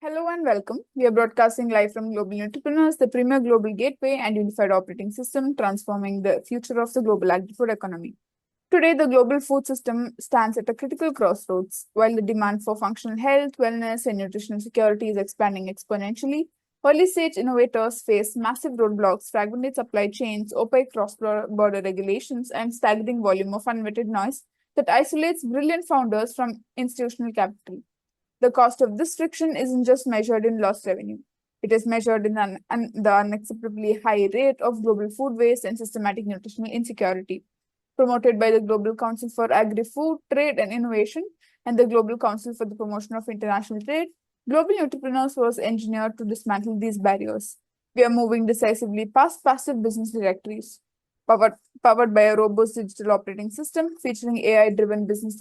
Hello and welcome. We are broadcasting live from GlobalNutriPreneurs, the premier global gateway and unified operating system transforming the future of the global agri-food economy. Today, the global food system stands at a critical crossroads. While the demand for functional health, wellness, and nutritional security is expanding exponentially, early-stage innovators face massive roadblocks, fragmented supply chains, opaque cross-border regulations, and staggering volume of unvetted noise that isolates brilliant founders from institutional capital. The cost of this friction isn't just measured in lost revenue. It is measured in the unacceptably high rate of global food waste and systematic nutritional insecurity. Promoted by the Global Council for Agri-Food, Trade and Innovation and the Global Council for the Promotion of International Trade, Global Nutripreneurs was engineered to dismantle these barriers. We are moving decisively past passive business directories. Powered by a robust digital operating system featuring AI-driven business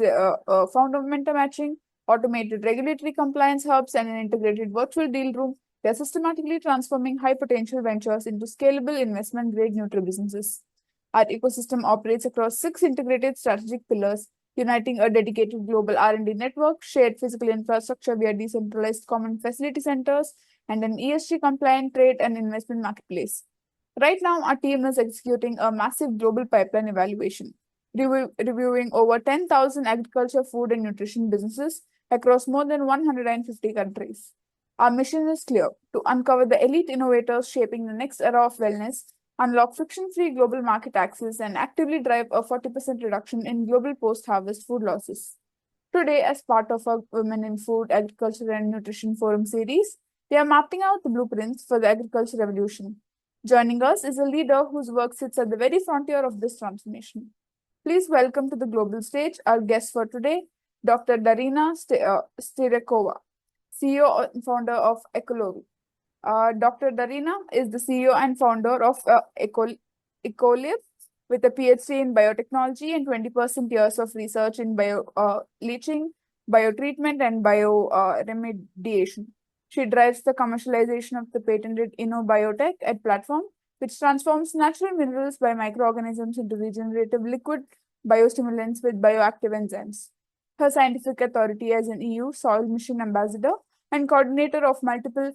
fundamental matching, automated regulatory compliance hubs, and an integrated virtual deal room, they are systematically transforming high-potential ventures into scalable investment-grade nutri-businesses. Our ecosystem operates across 6 integrated strategic pillars, uniting a dedicated global R&D network, shared physical infrastructure via decentralized common facility centers, and an ESG-compliant trade and investment marketplace. Right now, our team is executing a massive global pipeline evaluation, reviewing over 10,000 agriculture, food, and nutrition businesses across more than 150 countries. Our mission is clear: to uncover the elite innovators shaping the next era of wellness, unlock friction-free global market access, and actively drive a 40% reduction in global post-harvest food losses. Today, as part of our Women in Food, Agriculture, and Nutrition Forum series, we are mapping out the blueprints for the agriculture revolution. Joining us is a leader whose work sits at the very frontier of this transformation. Please welcome to the global stage our guest for today, Dr. Darina Štyriaková, CEO and founder of Echolor. Dr. Darina is the CEO and founder of Ecolive, with a PhD in biotechnology and 20% years of research in bio-leaching, biotreatment, and bio-remediation. She drives the commercialization of the patented eco-biotech at platform, which transforms natural minerals by microorganisms into regenerative liquid biostimulants with bioactive enzymes. Her scientific authority as an EU Soil Mission Ambassador and coordinator of multiple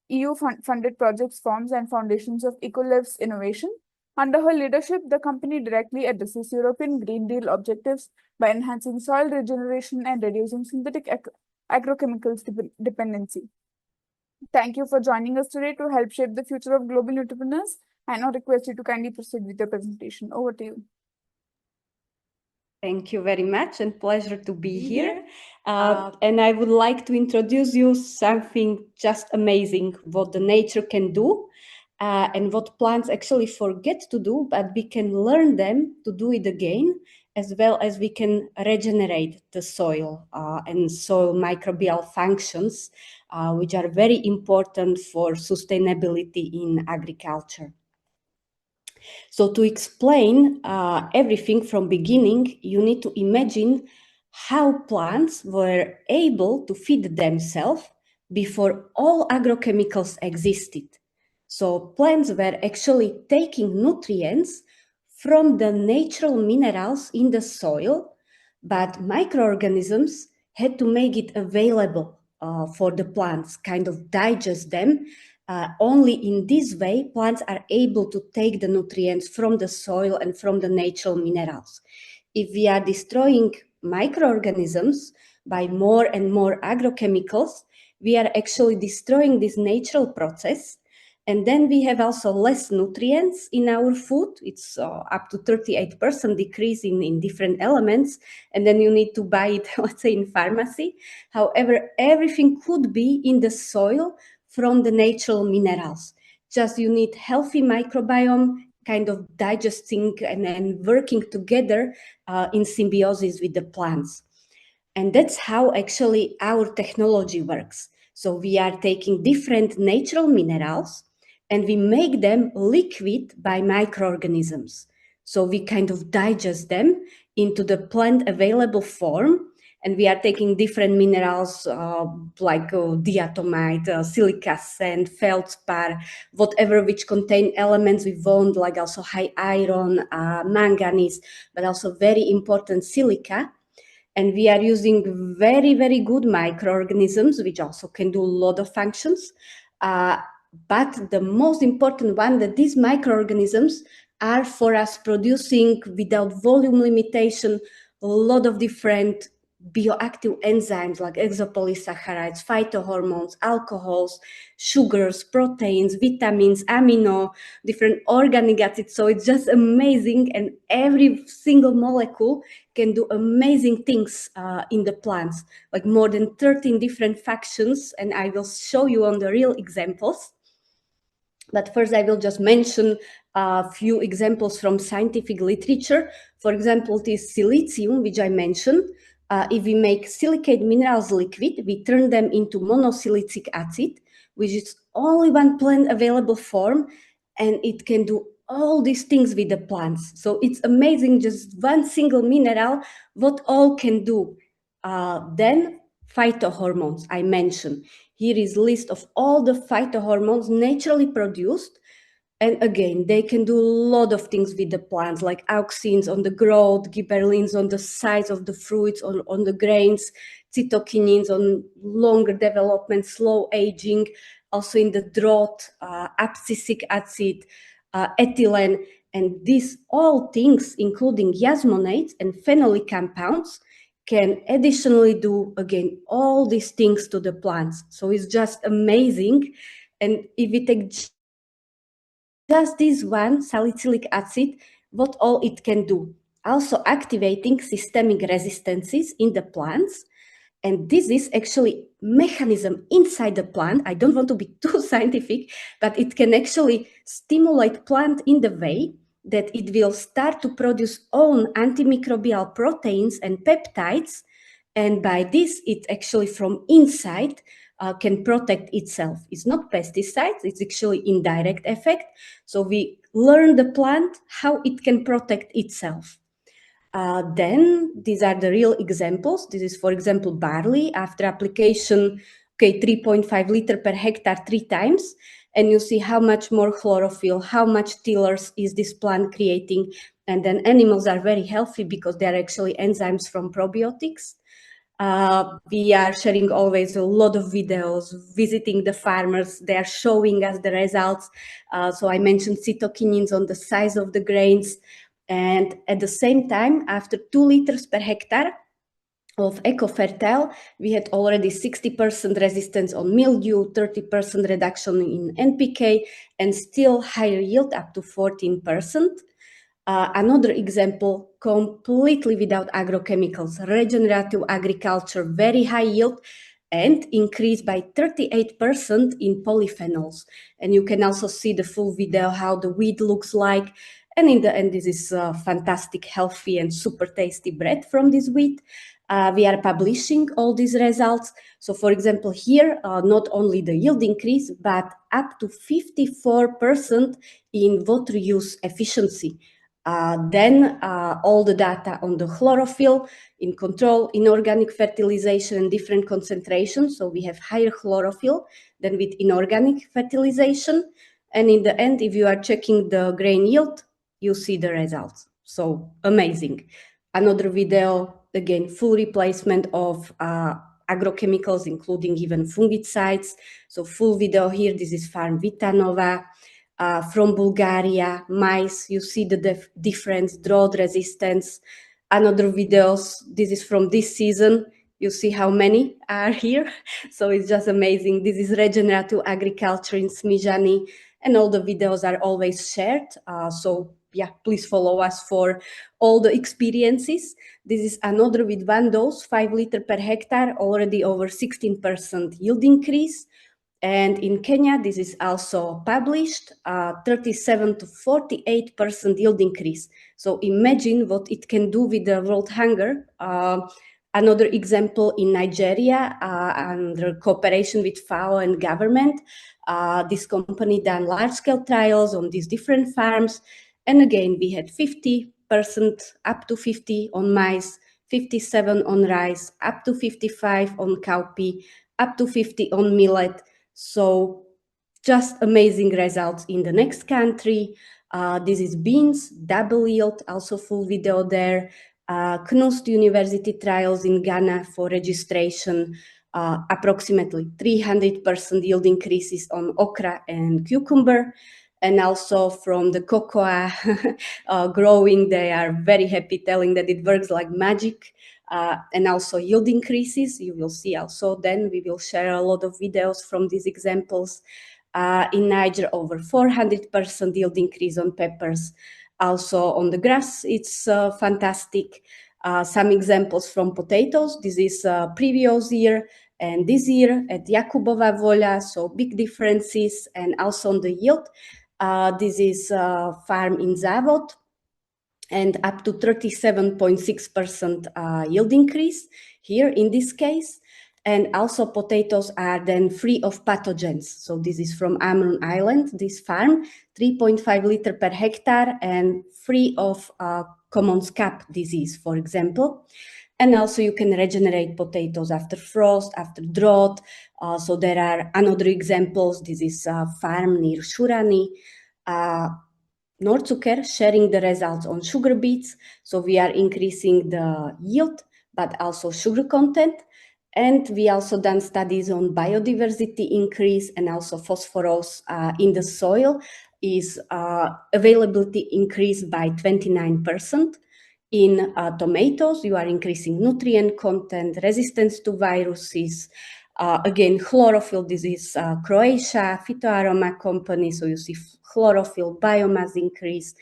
EU-funded projects, forms, and foundations of Ecolive's innovation. Under her leadership, the company directly addresses European Green Deal objectives by enhancing soil regeneration and reducing synthetic agrochemicals dependency. Thank you for joining us today to help shape the future of global entrepreneurs. I now request you to kindly proceed with your presentation. Over to you. Thank you very much, and pleasure to be here. And I would like to introduce you something just amazing, what the nature can do and what plants actually forget to do, but we can learn them to do it again, as well as we can regenerate the soil and soil microbial functions, which are very important for sustainability in agriculture. So to explain everything from beginning, you need to imagine how plants were able to feed themselves before all agrochemicals existed. So plants were actually taking nutrients from the natural minerals in the soil, but microorganisms had to make it available for the plants, kind of digest them. Only in this way, plants are able to take the nutrients from the soil and from the natural minerals. If we are destroying microorganisms by more and more agrochemicals, we are actually destroying this natural process. And then we have also less nutrients in our food. It's up to 38% decrease in different elements. And then you need to buy it, let's say, in pharmacy. However, everything could be in the soil from the natural minerals. Just you need healthy microbiome kind of digesting and working together in symbiosis with the plants. And that's how actually our technology works. So we are taking different natural minerals and we make them liquid by microorganisms. So we kind of digest them into the plant available form. And we are taking different minerals like diatomite, silica sand, feldspar, whatever which contain elements we want, like also high iron, manganese, but also very important silica. And we are using very, very good microorganisms, which also can do a lot of functions. But the most important one, that these microorganisms are for us producing, without volume limitation, a lot of different bioactive enzymes like exopolysaccharides, phytohormones, alcohols, sugars, proteins, vitamins, amino, different organic acids. So it's just amazing, and every single molecule can do amazing things in the plants, like more than 13 different functions, and I will show you on the real examples. But first, I will just mention a few examples from scientific literature. For example, this silicium, which I mentioned. If we make silicate minerals liquid, we turn them into monosilicic acid, which is only one plant available form, and it can do all these things with the plants. So it's amazing, just one single mineral, what all can do. Then phytohormones, I mentioned. Here is a list of all the phytohormones naturally produced. And again, they can do a lot of things with the plants, like auxins on the growth, gibberellins on the size of the fruits, on the grains, cytokinins on longer development, slow aging, also in the drought, abscisic acid, ethylene. And these all things, including yasmonates and phenolic compounds, can additionally do, again, all these things to the plants. So it's just amazing. And if we take just this one salicylic acid, what all it can do. Also activating systemic resistances in the plants. And this is actually mechanism inside the plant. I don't want to be too scientific, but it can actually stimulate plant in the way that it will start to produce own antimicrobial proteins and peptides. And by this, it actually from inside can protect itself. It's not pesticides, it's actually indirect effect. So we learn the plant how it can protect itself. Then these are the real examples. This is, for example, barley after application, 3.5 liter per hectare 3 times. And you see how much more chlorophyll, how much tillers is this plant creating. And then animals are very healthy because they are actually enzymes from probiotics. We are sharing always a lot of videos, visiting the farmers. They are showing us the results. So I mentioned cytokinins on the size of the grains. And at the same time, after 2 liters per hectare of eco-fertile, we had already 60% resistance on mildew, 30% reduction in NPK, and still higher yield up to 14%. Another example, completely without agrochemicals, regenerative agriculture, very high yield, and increased by 38% in polyphenols. And you can also see the full video how the wheat looks like. And in the end, this is fantastic, healthy, and super tasty bread from this wheat. We are publishing all these results. So for example, here, not only the yield increase, but up to 54% in water use efficiency. Then all the data on the chlorophyll in control, inorganic fertilization and different concentrations. So we have higher chlorophyll than with inorganic fertilization. And in the end, if you are checking the grain yield, you see the results. So amazing. Another video, again, full replacement of agrochemicals, including even fungicides. So full video here, this is farm Vitanova. From Bulgaria, maize, you see the difference, drought resistance. Another videos, this is from this season. You see how many are here. So it's just amazing. This is regenerative agriculture in Smijani, and all the videos are always shared. So yeah, please follow us for all the experiences. This is another with one dose, 5 liter per hectare, already over 16% yield increase. And in Kenya, this is also published, 37 to 48% yield increase. So imagine what it can do with the world hunger. Another example in Nigeria, under cooperation with FAO and government, this company done large-scale trials on these different farms. And again, we had 50%, up to 50 on maize, 57 on rice, up to 55 on cowpea, up to 50 on millet. So just amazing results in the next country. This is beans, double yield, also full video there. KNUST University trials in Ghana for registration, approximately 300% yield increases on okra and cucumber. And also from the cocoa growing, they are very happy telling that it works like magic. And also yield increases. You will see also then we will share a lot of videos from these examples. In Niger, over 400% yield increase on peppers. Also on the grass, it's fantastic. Some examples from potatoes. This is previous year and this year at Jakubova Voľa, so big differences, and also on the yield. This is a farm in Zavod, and up to 37.6% yield increase here in this case. And also potatoes are then free of pathogens. So this is from Amrun Island, this farm, 3.5 liter per hectare and free of common scab disease, for example. And also you can regenerate potatoes after frost, after drought. So there are another examples. This is a farm near Shurani. Norzucker sharing the results on sugar beets. So we are increasing the yield, but also sugar content. And we also done studies on biodiversity increase and also phosphorus in the soil is availability increased by 29%. In tomatoes, you are increasing nutrient content, resistance to viruses. Again, chlorophyll, this is Croatia, phytoaroma company. So you see chlorophyll, biomass increase.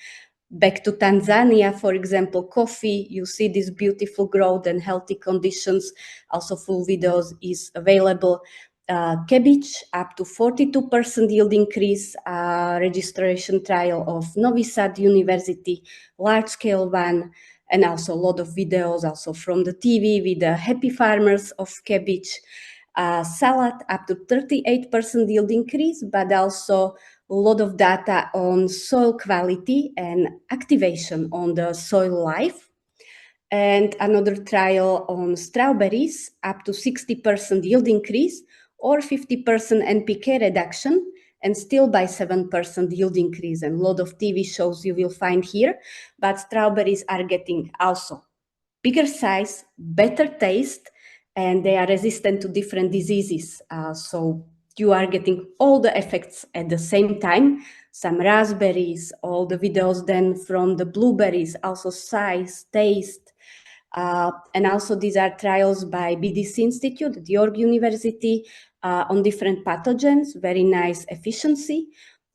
Back to Tanzania, for example, coffee, you see this beautiful growth and healthy conditions. Also full videos is available. Cabbage, up to 42% yield increase, registration trial of Novi Sad University, large scale one, and also a lot of videos also from the TV with the happy farmers of cabbage. Salad, up to 38% yield increase, but also a lot of data on soil quality and activation on the soil life. And another trial on strawberries, up to 60% yield increase or 50% NPK reduction, and still by 7% yield increase. And a lot of TV shows you will find here, but strawberries are getting also bigger size, better taste, and they are resistant to different diseases. So you are getting all the effects at the same time. Some raspberries, all the videos then from the blueberries, also size, taste. And also these are trials by BDC Institute at York University on different pathogens, very nice efficiency.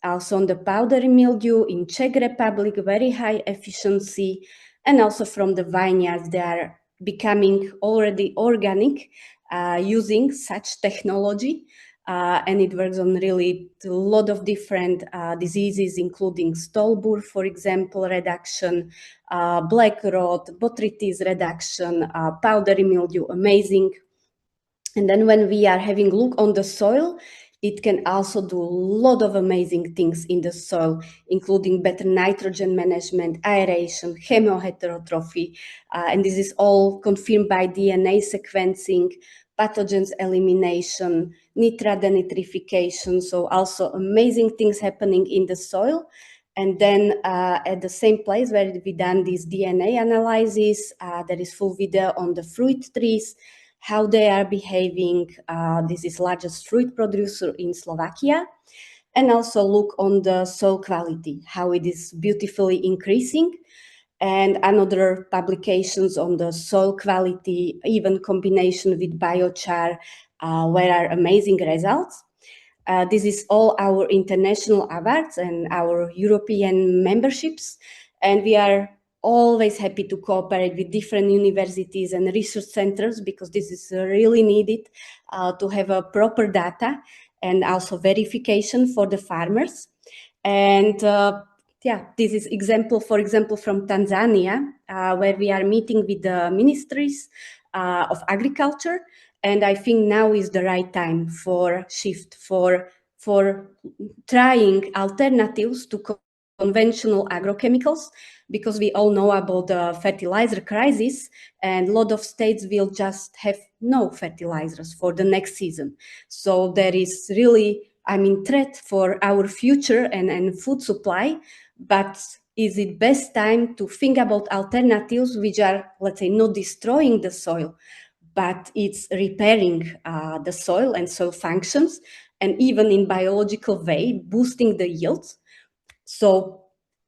Also on the powdery mildew in Czech Republic, very high efficiency. And also from the vineyards, they are becoming already organic using such technology. And it works on really a lot of different diseases, including stolbur, for example, reduction, black rot, botrytis reduction, powdery mildew, amazing. And then when we are having a look on the soil, it can also do a lot of amazing things in the soil, including better nitrogen management, aeration, chemoheterotrophy. And this is all confirmed by DNA sequencing, pathogens elimination, nitrification. So also amazing things happening in the soil. And then at the same place where we done this DNA analysis, there is full video on the fruit trees, how they are behaving. This is largest fruit producer in Slovakia. And also look on the soil quality, how it is beautifully increasing. And another publications on the soil quality, even combination with biochar, where are amazing results. This is all our international awards and our European memberships. And we are always happy to cooperate with different universities and research centers, because this is really needed to have a proper data and also verification for the farmers. And this is example, for example, from Tanzania, where we are meeting with the ministries of agriculture. And I think now is the right time for shift, for trying alternatives to conventional agrochemicals, because we all know about the fertilizer crisis, and a lot of states will just have no fertilizers for the next season. So there is really, threat for our future and food supply. But is it best time to think about alternatives which are, let's say, not destroying the soil, but it's repairing the soil and soil functions, and even in biological way, boosting the yields. So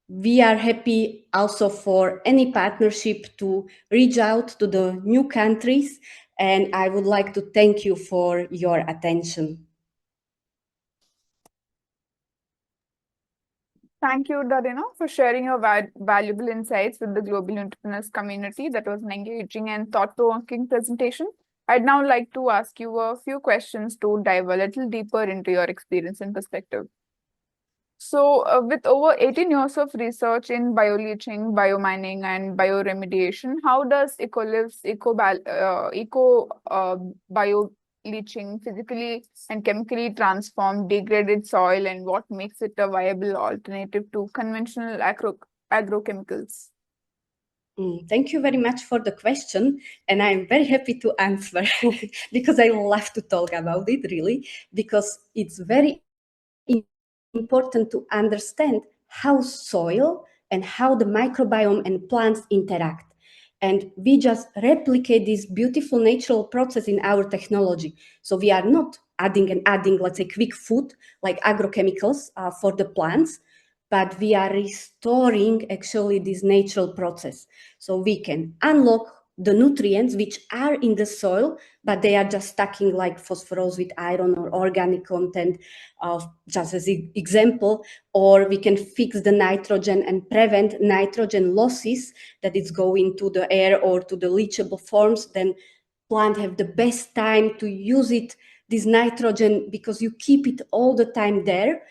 we are happy also for any partnership to reach out to the new countries, and I would like to thank you for your attention. Thank you, Darina, for sharing your valuable insights with the Global Entrepreneurs community. That was an engaging and thought-provoking presentation. I'd now like to ask you a few questions to dive a little deeper into your experience and perspective. So, with over 18 years of research in bio-leaching, bio-mining, and bio-remediation, how does Ecoliv's bio-leaching physically and chemically transform degraded soil, and what makes it a viable alternative to conventional agrochemicals? Thank you very much for the question, and I'm very happy to answer because I love to talk about it, really, because it's very important to understand how soil and how the microbiome and plants interact. And we just replicate this beautiful natural process in our technology. So we are not adding, let's say, quick food like agrochemicals for the plants, but we are restoring actually this natural process. So we can unlock the nutrients which are in the soil, but they are just stacking like phosphorus with iron or organic content, just as an example, or we can fix the nitrogen and prevent nitrogen losses that is going to the air or to the leachable forms. Then plant have the best time to use it, this nitrogen, because you keep it all the time there.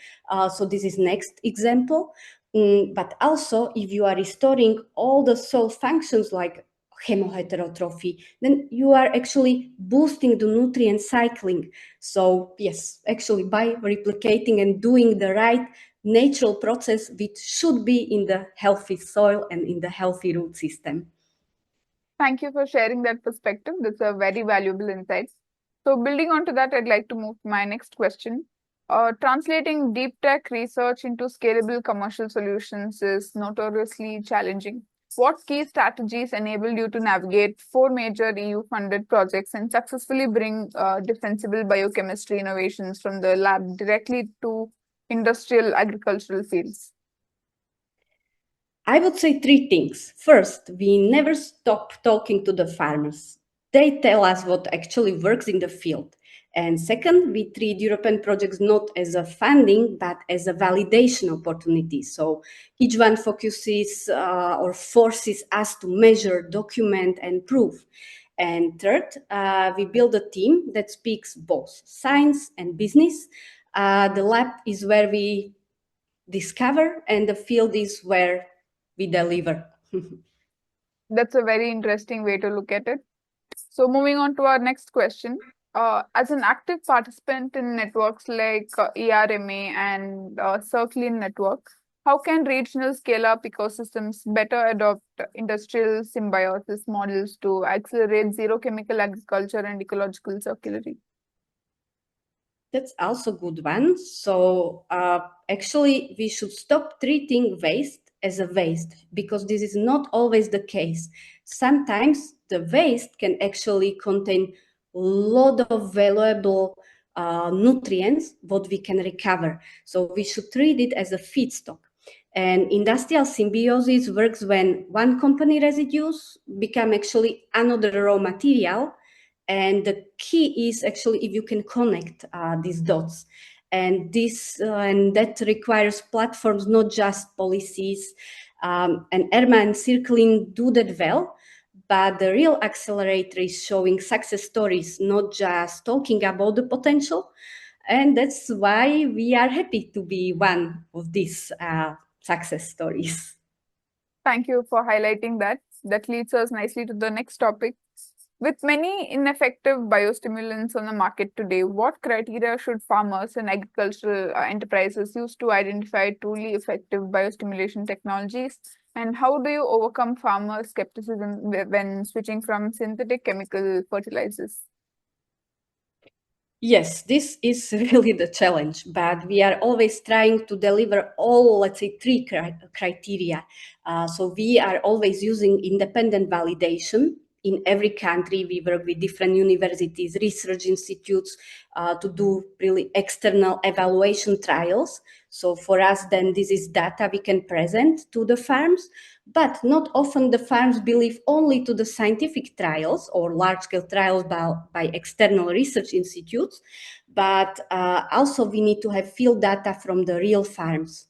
So this is next example. But also, if you are restoring all the soil functions like chemoheterotrophy, then you are actually boosting the nutrient cycling. So yes, actually by replicating and doing the right natural process, which should be in the healthy soil and in the healthy root system. Thank you for sharing that perspective. That's a very valuable insight. So, building on to that, I'd like to move to my next question. Translating deep tech research into scalable commercial solutions is notoriously challenging. What key strategies enabled you to navigate 4 major EU-funded projects and successfully bring defensible biochemistry innovations from the lab directly to industrial agricultural fields? I would say 3 things. First, we never stop talking to the farmers. They tell us what actually works in the field. And second, we treat European projects not as a funding, but as a validation opportunity. So each one focuses or forces us to measure, document, and prove. And third, we build a team that speaks both science and business. The lab is where we discover, and the field is where we deliver. That's a very interesting way to look at it. So, moving on to our next question. As an active participant in networks like ERMA and Circlean Network, how can regional scale-up ecosystems better adopt industrial symbiosis models to accelerate zero-chemical agriculture and ecological circularity? That's also a good one. So actually, we should stop treating waste as a waste, because this is not always the case. Sometimes the waste can actually contain a lot of valuable nutrients what we can recover. So we should treat it as a feedstock. And industrial symbiosis works when one company residues become actually another raw material. And the key is actually if you can connect these dots. And that requires platforms, not just policies. And ERMA and Circling do that well. But the real accelerator is showing success stories, not just talking about the potential. And that's why we are happy to be one of these success stories. Thank you for highlighting that. That leads us nicely to the next topic. With many ineffective biostimulants on the market today, what criteria should farmers and agricultural enterprises use to identify truly effective biostimulation technologies? And how do you overcome farmer skepticism when switching from synthetic chemical fertilizers? Yes, this is really the challenge, but we are always trying to deliver all, let's say, three criteria. So we are always using independent validation. In every country, we work with different universities, research institutes to do really external evaluation trials. So for us, then this is data we can present to the farms, but not often the farms believe only to the scientific trials or large-scale trials by external research institutes, but also we need to have field data from the real farms.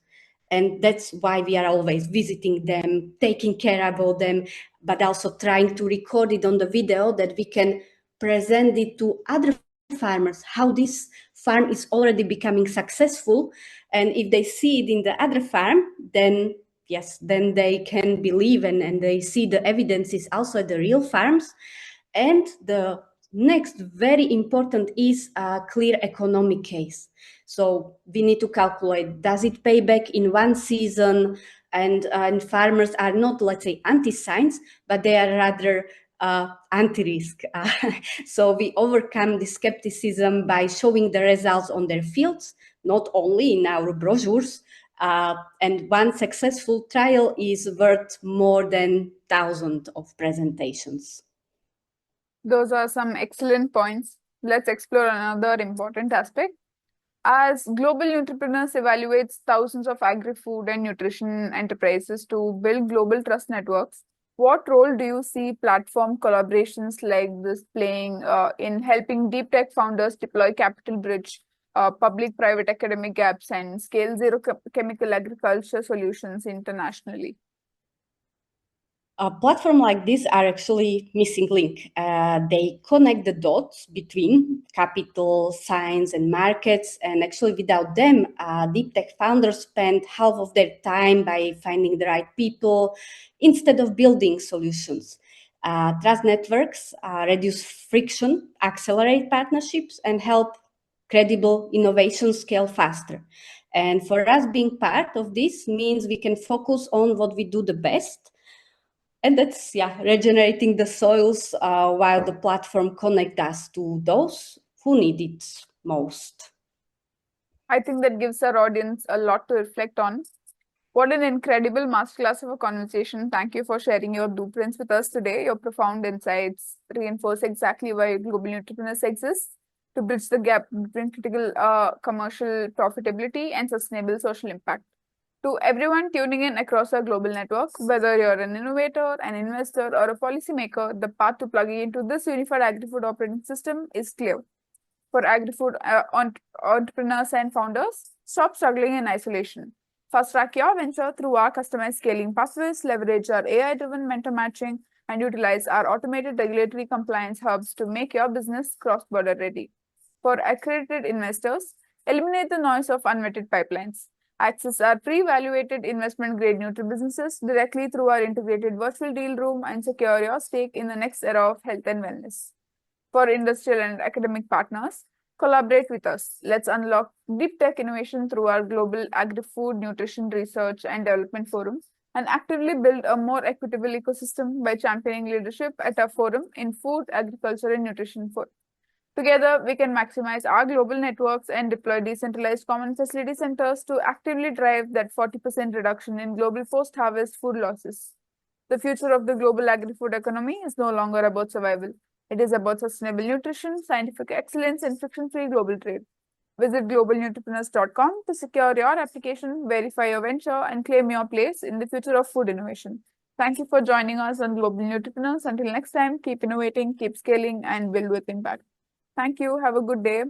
And that's why we are always visiting them, taking care about them, but also trying to record it on the video that we can present it to other farmers, how this farm is already becoming successful. And if they see it in the other farm, then yes, then they can believe and they see the evidence is also at the real farms. And the next very important is a clear economic case. So we need to calculate, does it pay back in one season? And farmers are not, let's say, anti-science, but they are rather anti-risk. So we overcome the skepticism by showing the results on their fields, not only in our brochures. And one successful trial is worth more than thousands of presentations. Those are some excellent points. Let's explore another important aspect. As GlobalNutriPreneurs evaluates thousands of agri-food and nutrition enterprises to build global trust networks, what role do you see platform collaborations like this playing in helping deep tech founders deploy capital bridge, public-private academic gaps, and scale zero chemical agriculture solutions internationally? A platform like this are actually missing link. They connect the dots between capital, science, and markets. And actually, without them, deep tech founders spend half of their time by finding the right people instead of building solutions. Trust networks reduce friction, accelerate partnerships, and help credible innovation scale faster. And for us, being part of this means we can focus on what we do the best, and that's regenerating the soils while the platform connect us to those who need it most. I think that gives our audience a lot to reflect on. What an incredible masterclass of a conversation. Thank you for sharing your blueprints with us today. Your profound insights reinforce exactly why Global Nutripreneurs exists, to bridge the gap between critical commercial profitability and sustainable social impact. To everyone tuning in across our global network, whether you're an innovator, an investor, or a policymaker, the path to plugging into this unified agri-food operating system is clear. For agri-food entrepreneurs and founders, stop struggling in isolation. Fast track your venture through our customized scaling pathways, leverage our AI-driven mentor matching, and utilize our automated regulatory compliance hubs to make your business cross-border ready. For accredited investors, eliminate the noise of unvetted pipelines. Access our pre-evaluated investment-grade Nutri businesses directly through our integrated virtual deal room and secure your stake in the next era of health and wellness. For industrial and academic partners, collaborate with us. Let's unlock deep tech innovation through our global agri-food, nutrition research and development forum, and actively build a more equitable ecosystem by championing leadership at our forum in food, agriculture, and nutrition. Together, we can maximize our global networks and deploy decentralized common facility centers to actively drive that 40% reduction in global post-harvest food losses. The future of the global agri-food economy is no longer about survival. It is about sustainable nutrition, scientific excellence, and friction-free global trade. Visit globalnutripreneurs.com to secure your application, verify your venture, and claim your place in the future of food innovation. Thank you for joining us on Global Nutripreneurs. Until next time, keep innovating, keep scaling, and build with impact. Thank you. Have a good day.